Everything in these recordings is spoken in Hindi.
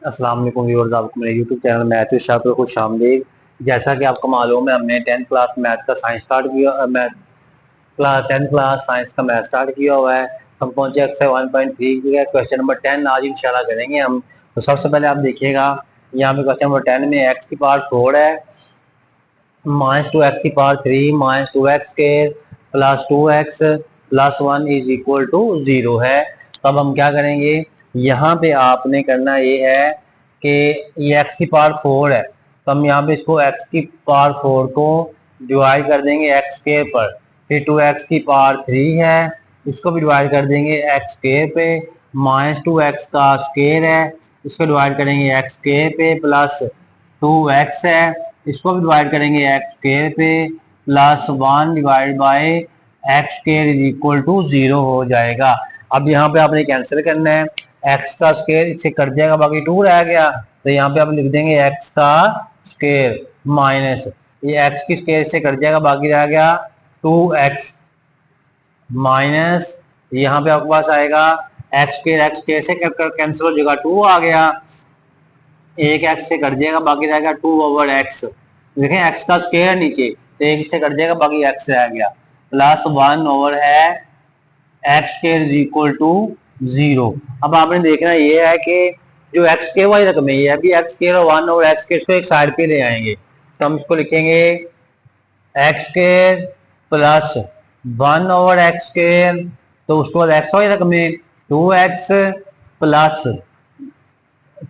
अस्सलाम वालेकुम व्यूअर्स, आपको मेरे YouTube channel math with Shah पर खुश आमदीद। जैसा कि आपको मालूम है, हमने 10th क्लास मैथ का साइंस स्टार्ट किया। Math class 10th class science का मैथ स्टार्ट किया हुआ है। हम पहुंचे एक्सरसाइज 1.3 के क्वेश्चन नंबर 10 आज इंशाल्लाह करेंगे हम। तो सबसे पहले आप देखिएगा, यहाँ पे क्वेश्चन नंबर 10 में एक्स की पावर 4 है, माइनस 2x की power 3 minus 2x square plus 2x plus 1 is equal to 0 है। तब हम क्या करेंगे, यहाँ पे आपने करना ये है कि ये x की पावर 4 है, तो हम यहाँ पे इसको x की पावर 4 को डिवाइड कर देंगे x स्क्वायर पर। फिर 2x की पावर 3 है, इसको भी डिवाइड कर देंगे x स्क्वायर पे। माइनस 2x का स्क्वायर है, इसको डिवाइड करेंगे x स्क्वायर पे, प्लस 2x है, इसको भी डिवाइड करेंगे x स्क्वायर पे, plus 1 divide by x square is equal to 0 हो जाएगा। अब यहाँ पे आपने कैंसिल करना है, x का स्क्वायर इससे कट जाएगा, बाकी 2 रह गया, तो यहाँ पे आप लिख देंगे x का स्क्वायर माइनस ये x की स्क्वायर से कट जाएगा, बाकी रह गया 2x माइनस यहाँ पे आपके पास आएगा x स्क्वायर से कैंसिल हो जाएगा, 2 आ गया, एक एक्स से कट जाएगा, बाकी रहेगा 2 ओवर एक्स। देखें एक्स का स्क्वायर नीचे, तो एक से कट जाएगा, बाकी एक्स रह गया, प्लस 1 ओवर है x square is equal to 0। अब आपने देखना ये है कि जो एक्स स्क्वायर वाली रकम है, ये अभी एक्स स्क्वायर और 1 ओवर एक्स स्क्वायर को एक साइड पे ले आएंगे, तो हम इसको लिखेंगे x square plus 1 over x square, तो उसके बाद एक्स वाली रकम में 2x प्लस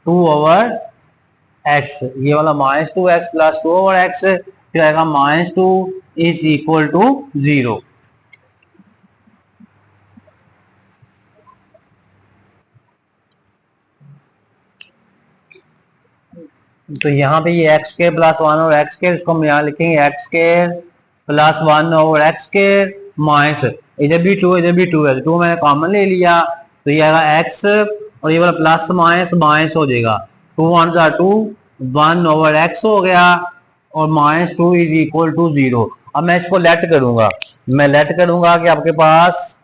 2 ओवर एक्स, ये वाला minus 2x plus 2 over x, फिर आएगा माइनस 2 इज इक्वल टू 0। तो यहाँ पे ये एक्स के प्लस 1 ओवर एक्स के, इसको हम यहाँ लिखेंगे एक्स के प्लस 1 ओवर एक्स के माइनस, इधर भी 2 इधर भी 2 है, 2 मैंने कॉमन ले लिया, तो ये आएगा एक्स और ये वाला प्लस माइनस माइनस हो जाएगा, 2 1 जा 2, 1 ओवर एक्स हो गया और माइनस 2 इज इक्वल टू 0। अब मैं इसको लेट करूंगा, मैं लेट करूंगा कि आपके पास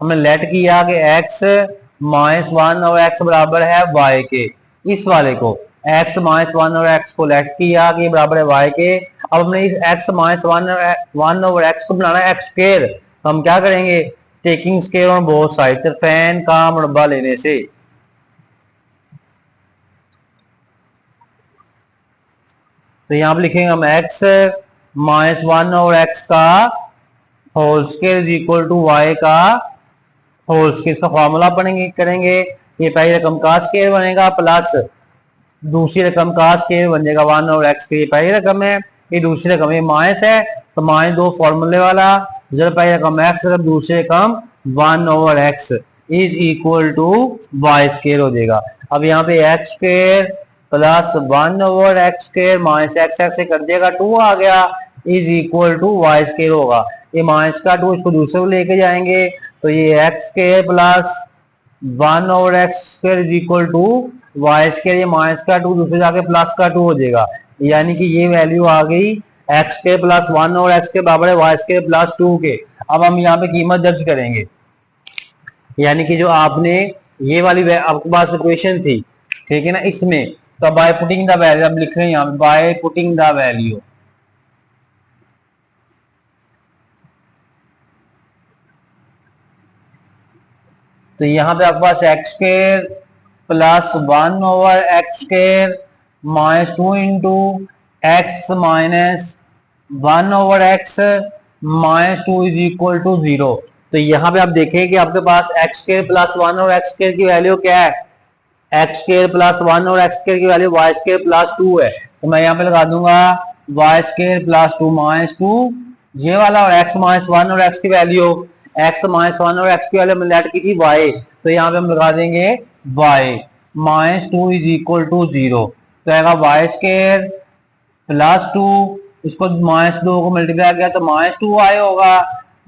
हमने लेट किया कि x माइनस 1 और x बराबर है y के, इस वाले को x माइनस 1 और x को लेट किया कि बराबर है y के। अब हमने इस x माइनस 1 ओवर x को बनाना है x स्क्वायर, तो हम क्या करेंगे, taking square on both side, fan का मुरब्बा लेने से, तो यहाँ पे लिखेंगे हम x माइनस 1 ओवर x का whole square is equal to y का होल स्क्वायर, इसका फॉर्मूला पढ़ेंगे करेंगे, ये पहली रकम का स्क्वायर बनेगा प्लस दूसरी रकम का स्क्वायर बन जाएगा 1 ओवर एक्स की, ये पहली रकम है, ये दूसरी रकम, ये माइनस है तो माइनस 2 फॉर्मूले वाला, जब पहली रकम एक्स जब दूसरी रकम 1 over x is equal to y square हो जाएगा। अब यहाँ पे x square plus 1 over x square minus x x से कर देगा, 2 आ गया is equal to y square होगा, ये माइनस का 2 इसको दूसरे को लेके जाएंगे, तो ये x square plus 1 over x square is equal to y square, ये माइनस का 2 दूसरे जाके प्लस का 2 हो जाएगा, यानी कि ये वैल्यू आ गई एक्स के प्लस 1 ओवर एक्स के बराबर है वाई स्क्वायर प्लस 2 के। अब हम यहाँ पे कीमत दर्ज करेंगे, यानी कि जो आपने ये वाली आपके पास इक्वेशन थी, ठीक है ना, इसमें तो बाय पुटिंग द वैल्यू अब लिख रहे हैं यहाँ पे बाय पुटिंग द वैल्यू, तो यहाँ पे आपके पास x square plus 1 over x square minus 2 into x minus 1 over x minus 2 is equal to 0। तो यहाँ पे आप देखें कि आपके पास एक्स स्क्वायर प्लस 1 और एक्स स्क्वायर की वैल्यू क्या है, एक्स स्क्वायर प्लस 1 और एक्स स्क्वायर की वैल्यू वाई स्क्वायर प्लस 2 है, तो मैं यहाँ पे लगा दूंगा वाई स्क्वायर प्लस 2 माइनस 2 ये वाला, और एक्स माइनस 1 और एक्स की वैल्यू एक्स माइनस 1 और एक्स की वैल्यू हमने लेट की थी y, तो यहाँ पे हम लगा देंगे y minus 2 is equal to 0, तो आएगा वाई स्क्वायर प्लस 2, इसको माइनस 2 को मल्टीप्लाई किया तो माइनस 2y होगा,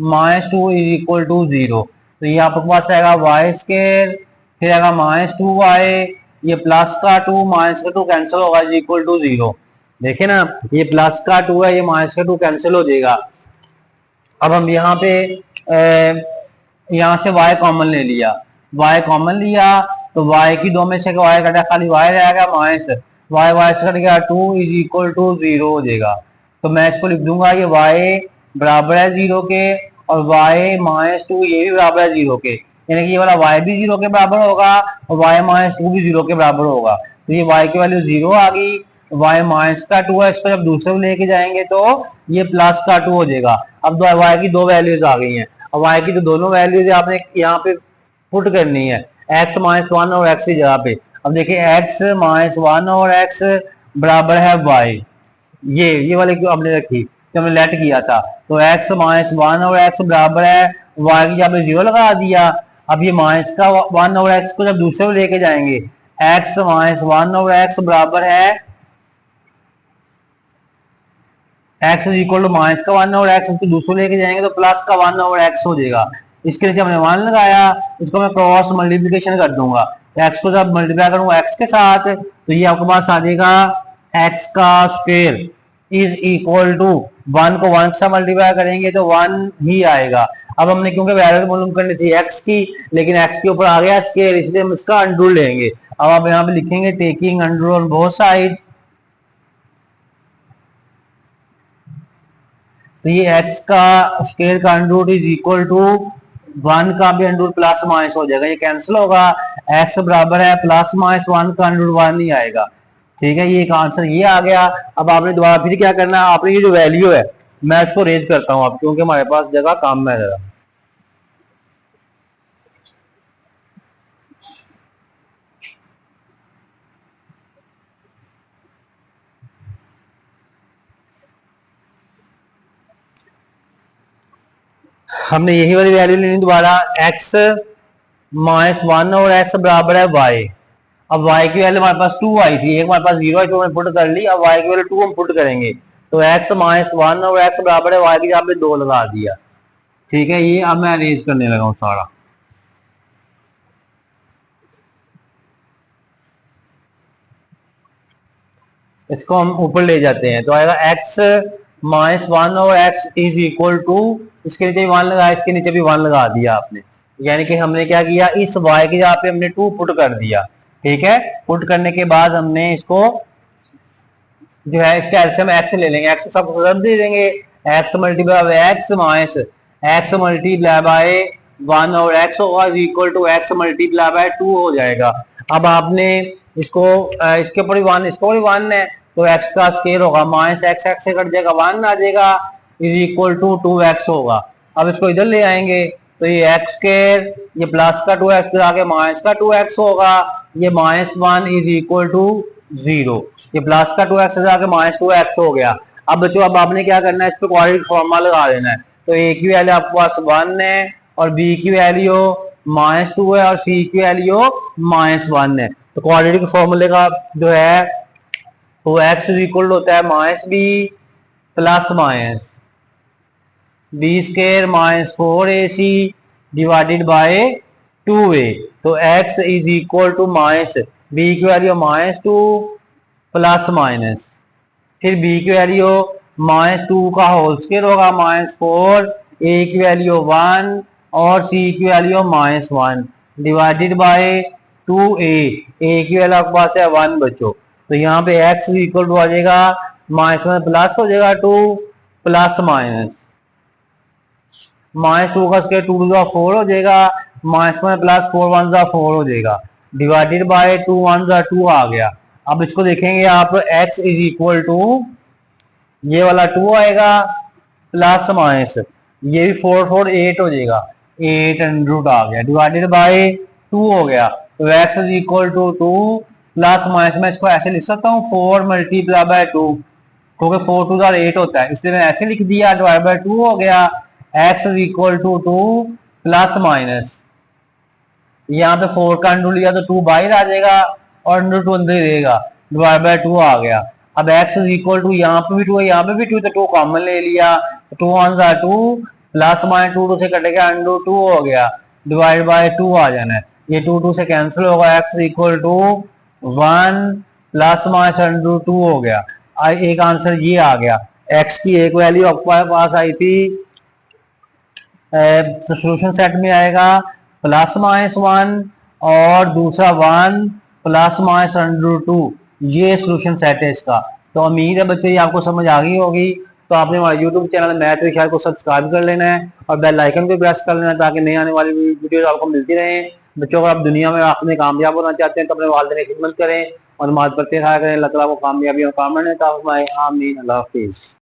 माइनस 2 इज इक्वल टू 0, तो ये आपके पास आएगा वाई स्क्वायर, फिर आएगा माइनस 2y, ये प्लस का 2 माइनस का 2 कैंसिल होगा इज इक्वल टू 0। देखे ना, ये प्लस का 2 है, ये माइनस का 2 कैंसिल हो जाएगा। अब हम यहाँ से y कॉमन ले लिया, y कॉमन लिया तो y की दो में से y कटा, खाली y रहेगा माइनस y से कट गया 2 इज इक्वल टू 0 हो जाएगा। तो मैं इसको लिख दूंगा ये y बराबर है 0 के और y माइनस 2 ये भी बराबर है 0 के, यानी कि ये वाला y भी 0 के बराबर होगा और y माइनस 2 भी 0 के बराबर होगा। तो ये y की वैल्यू 0 आ गई, y माइनस का 2 है, इसको जब दूसरे को लेके जाएंगे तो ये प्लस का 2 हो जाएगा। अब y की दो वैल्यूज आ गई हैं, अब y की तो दोनों वैल्यूज आपने यहाँ पे पुट करनी है x माइनस 1 और x की जगह पे। अब देखिए x माइनस 1 और x बराबर है y, ये वाले क्यों हमने रखी, जो हमने लेट किया था। तो x माइनस 1 और x बराबर है y की जगह पे 0 लगा दिया। अब ये माइनस का 1 और x को जब दूसरे को लेके जाएंगे, x माइनस 1 और x बराबर है x is equal to minus का 1 और x, इसको दूसरे लेके जाएंगे तो प्लस का 1 और x हो जाएगा। इसके नीचे हमने 1 लगाया, इसको मैं क्रॉस मल्टीप्लिकेशन कर दूंगा, x को जब मल्टीप्लाई करूंगा x के साथ तो ये आपके पास आ जाएगा x का स्क्वायर इज इक्वल टू 1 को 1 से मल्टीप्लाई करेंगे तो 1 ही आएगा। अब हमने क्योंकि वैल्यू मालूम करनी थी x की, लेकिन x के ऊपर आ गया स्क्वायर, इसलिए हम इसका अंडर लेंगे। अब आप यहाँ पे लिखेंगे taking under on both side, तो ये x का स्क्वायर का अंडर इज इक्वल टू 1 का भी अंडर प्लस माइनस हो जाएगा, ये कैंसिल होगा, x बराबर है प्लस माइनस 1 का अंडर 1 ही आएगा। ठीक है, ये एक आंसर ये आ गया। अब आपने दोबारा फिर क्या करना है, आपने ये जो वैल्यू है मैं इसको रेज करता हूँ अब, क्योंकि हमारे पास जगह कम है जरा। हमने यही वाली वैल्यू लेनी दोबारा, x माइनस 1 और x बराबर है y। अब y की वैल्यू हमारे पास 2 आई थी, एक हमारे पास 0 है जो हमने पुट कर ली, अब y की वैल्यू 2 हम पुट करेंगे तो x माइनस 1 और x बराबर है y की जगह पे 2 लगा दिया। ठीक है, ये अब मैं अरेंज करने लगा हूँ सारा। इसको हम ऊपर ले जाते हैं तो आएगा x माइनस 1 और x इज इक्वल टू, इसके नीचे 1 लगाया, इसके नीचे भी 1 लगा दिया आपने, यानी कि हमने क्या किया, इस y की जगह पे हमने 2 पुट कर दिया। ठीक है, पुट करने के बाद हमने इसको जो है इसका एलसीएम x ले लेंगे, x को सब सब दे देंगे, x multiply by x minus x multiply by 1 और x होगा is equal to x multiply by 2 हो जाएगा। अब आपने इसको इसके ऊपर भी 1, इसको भी 1 है तो x का स्क्वायर होगा माइनस x से कट जाएगा 1 आ जाएगा इज इक्वल टू 2x होगा। अब इसको इधर ले आएंगे तो ये x स्क्वायर, ये प्लस का 2x फिर आगे माइनस का 2x होगा, ये माइनस 1 इज इक्वल टू 0, ये प्लस का 2x से आके माइनस 2x हो गया। अब बच्चों अब आपने क्या करना है, इस पे क्वाड्रेटिक फॉर्मूला लगा देना है। तो a की वैल्यू आपके पास 1 है और b की वैल्यू माइनस 2 है और c की वैल्यू माइनस 1 है। तो क्वाड्रेटिक फॉर्मूले का जो है तो x इज इक्वल होता है minus b plus minus b square minus 4ac divided by 2a। तो x is equal to minus b की वैल्यू माइनस 2 प्लस माइनस फिर b की वैल्यू माइनस 2 का होल स्क्वायर होगा माइनस 4, a की वैल्यू 1 और c की value minus 1 divided by 2a, a की वैल्यू आपके पास है 1 बच्चों। तो यहाँ पे x इक्वल टू आ जाएगा माइनस 1 प्लस हो जाएगा 2 प्लस माइनस 2 का स्क्वायर 2 का 4 हो जाएगा, माइनस 1 प्लस 4 1 का 4 हो जाएगा डिवाइडेड बाय 2 1 का 2 आ गया। अब इसको देखेंगे आप x इज इक्वल टू ये वाला 2 आएगा प्लस माइनस ये भी 4 4 8 हो जाएगा, 8 अंडर रूट आ गया डिवाइडेड बाय 2 हो गया। तो x is equal to 2 plus minus, मैं इसको ऐसे लिख सकता हूँ 4 मल्टीप्लाई बाय 2, क्योंकि 4 2 8 होता है इसलिए मैं ऐसे लिख दिया डिवाइड बाय 2 हो गया। x is equal to 2 plus minus, यहाँ पे 4 का अंडर लिया तो 2 बाहर आ जाएगा और अंडर 2 अंदर रहेगा डिवाइड बाय 2 आ गया। अब x इज इक्वल टू यहाँ पे भी 2 है यहाँ पे भी 2 तो 2 कॉमन ले लिया, 2 1 2 प्लस माइनस 2 2 से कटेगा अंडर 2 हो गया डिवाइड बाय 2 आ जाना है, ये 2 2 से कैंसिल होगा, x equal to 1 plus minus under 2 हो गया। एक आंसर ये आ गया। x की एक वैल्यू आपके पास आई थी सोल्यूशन सेट में आएगा प्लस माइनस 1 और दूसरा 1 प्लस माइनस अंडर 2, ये सोल्यूशन सेट है इसका। तो उम्मीद है बच्चों ये आपको समझ आ गई होगी। तो आपने हमारे YouTube channel math with Shahid को सब्सक्राइब कर लेना है और बेल आइकन को प्रेस कर लेना, ताकि नई आने वाली वीडियो आपको मिलती रहे। बच्चों, अगर आप दुनिया में आखिर में कामयाब होना चाहते हैं तो अपने वालिदैन की खिदमत करें और नमाज पढ़ते रहा करें। अल्लाह ताला को कामयाबी और कामना आमीन। अल्लाह हाफिज।